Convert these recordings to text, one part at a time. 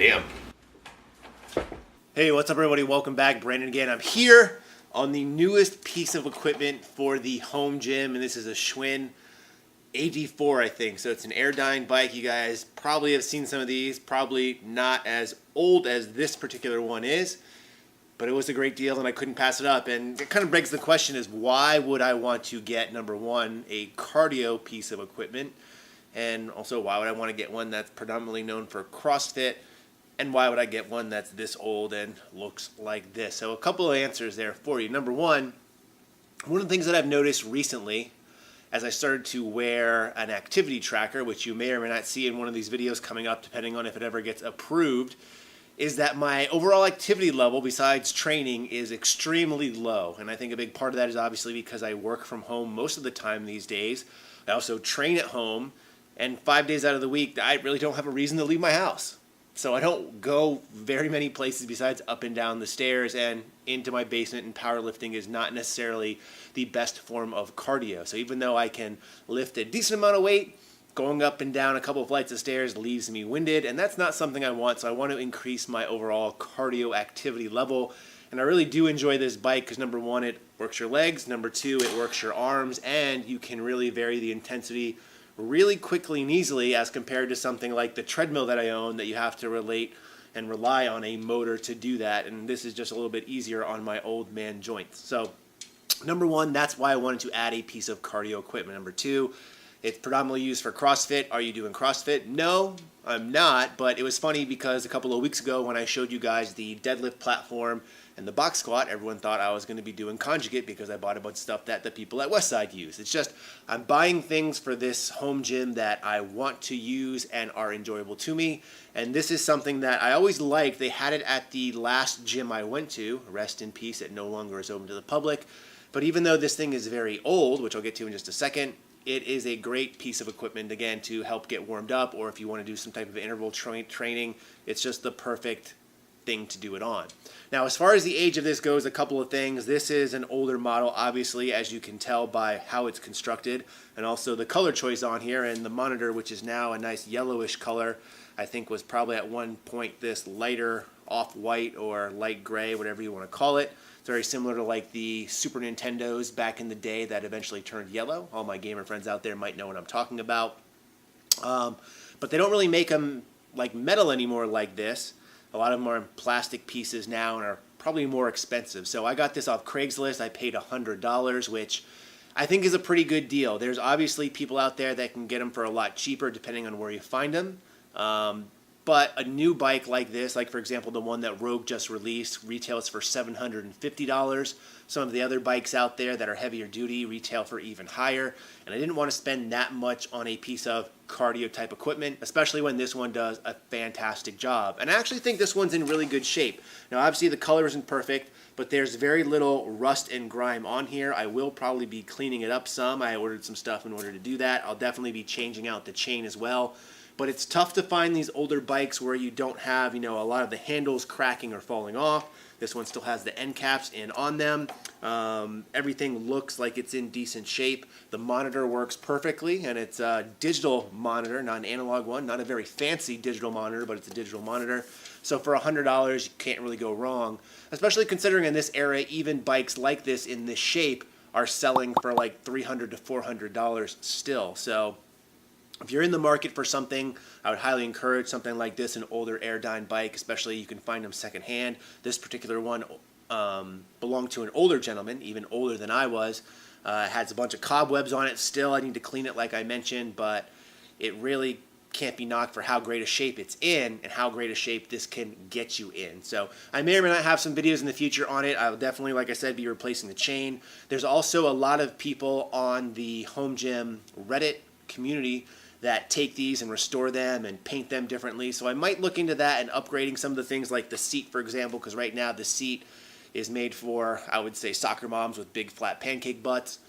Damn. Hey, what's up everybody? Welcome back. Brandon again. I'm here on the newest piece of equipment for the home gym, and this is a Schwinn AG4, I think. So it's an Airdyne bike. You guys probably have seen some of these. Probably not as old as this particular one is, but it was a great deal and I couldn't pass it up. And it kind of begs the question is, why would I want to get, number one, a cardio piece of equipment? And also, why would I want to get one that's predominantly known for CrossFit? And why would I get one that's this old and looks like this? So a couple of answers there for you. Number one of the things that I've noticed recently as I started to wear an activity tracker, which you may or may not see in one of these videos coming up, depending on if it ever gets approved, is that my overall activity level besides training is extremely low. And I think a big part of that is obviously because I work from home most of the time these days. I also train at home, and 5 days out of the week, I really don't have a reason to leave my house. So I don't go very many places besides up and down the stairs and into my basement, and powerlifting is not necessarily the best form of cardio. So even though I can lift a decent amount of weight, going up and down a couple of flights of stairs leaves me winded, and that's not something I want. So I want to increase my overall cardio activity level. And I really do enjoy this bike because number one, it works your legs. Number two, it works your arms, and you can really vary the intensity really quickly and easily as compared to something like the treadmill that I own that you have to relate and rely on a motor to do that. And this is just a little bit easier on my old man joints. So number one, that's why I wanted to add a piece of cardio equipment. Number two, it's predominantly used for CrossFit. Are you doing CrossFit? No, I'm not. But it was funny because a couple of weeks ago when I showed you guys the deadlift platform and the box squat, everyone thought I was going to be doing conjugate because I bought a bunch of stuff that the people at Westside use. It's just I'm buying things for this home gym that I want to use and are enjoyable to me. And this is something that I always liked. They had it at the last gym I went to. Rest in peace, it no longer is open to the public. But even though this thing is very old, which I'll get to in just a second, it is a great piece of equipment, again, to help get warmed up, or if you want to do some type of interval training, it's just the perfect thing to do it on. Now, as far as the age of this goes, a couple of things. This is an older model, obviously, as you can tell by how it's constructed, and also the color choice on here, and the monitor, which is now a nice yellowish color, I think was probably at one point this lighter off-white or light gray, whatever you want to call it. It's very similar to like the Super Nintendos back in the day that eventually turned yellow. All my gamer friends out there might know what I'm talking about. But they don't really make them like metal anymore like this. A lot of them are in plastic pieces now and are probably more expensive. So I got this off Craigslist. I paid $100, which I think is a pretty good deal. There's obviously people out there that can get them for a lot cheaper depending on where you find them. But a new bike like this, like for example the one that Rogue just released, retails for $750. Some of the other bikes out there that are heavier duty retail for even higher. And I didn't want to spend that much on a piece of cardio type equipment, especially when this one does a fantastic job. And I actually think this one's in really good shape. Now obviously the color isn't perfect, but there's very little rust and grime on here. I will probably be cleaning it up some. I ordered some stuff in order to do that. I'll definitely be changing out the chain as well. But it's tough to find these older bikes where you don't have, a lot of the handles cracking or falling off. This one still has the end caps in on them. Everything looks like it's in decent shape. The monitor works perfectly, and it's a digital monitor, not an analog one. Not a very fancy digital monitor, but it's a digital monitor. So for $100, you can't really go wrong, especially considering in this era, even bikes like this in this shape are selling for like $300 to $400 still. So if you're in the market for something, I would highly encourage something like this, an older Airdyne bike, especially you can find them secondhand. This particular one belonged to an older gentleman, even older than I was. Has a bunch of cobwebs on it still. I need to clean it like I mentioned, but it really can't be knocked for how great a shape it's in and how great a shape this can get you in. So I may or may not have some videos in the future on it. I will definitely, like I said, be replacing the chain. There's also a lot of people on the home gym Reddit community that take these and restore them and paint them differently. So I might look into that and upgrading some of the things like the seat, for example, because right now the seat is made for, I would say, soccer moms with big flat pancake butts.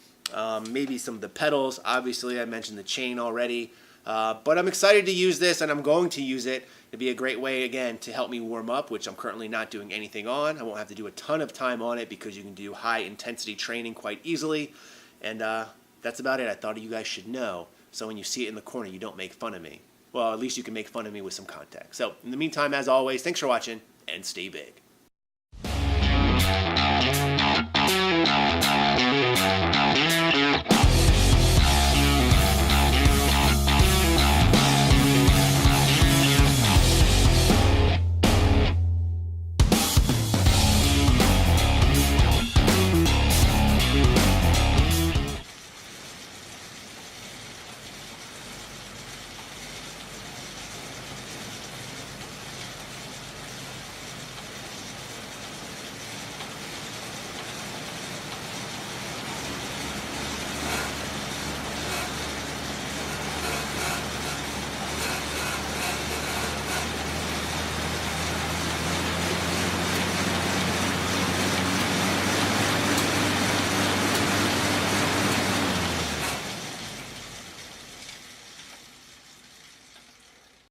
Maybe some of the pedals. Obviously, I mentioned the chain already. But I'm excited to use this, and I'm going to use it. It'd be a great way, again, to help me warm up, which I'm currently not doing anything on. I won't have to do a ton of time on it because you can do high-intensity training quite easily. And that's about it. I thought you guys should know, so when you see it in the corner, you don't make fun of me. well, at least you can make fun of me with some context. So in the meantime, as always, thanks for watching and stay big.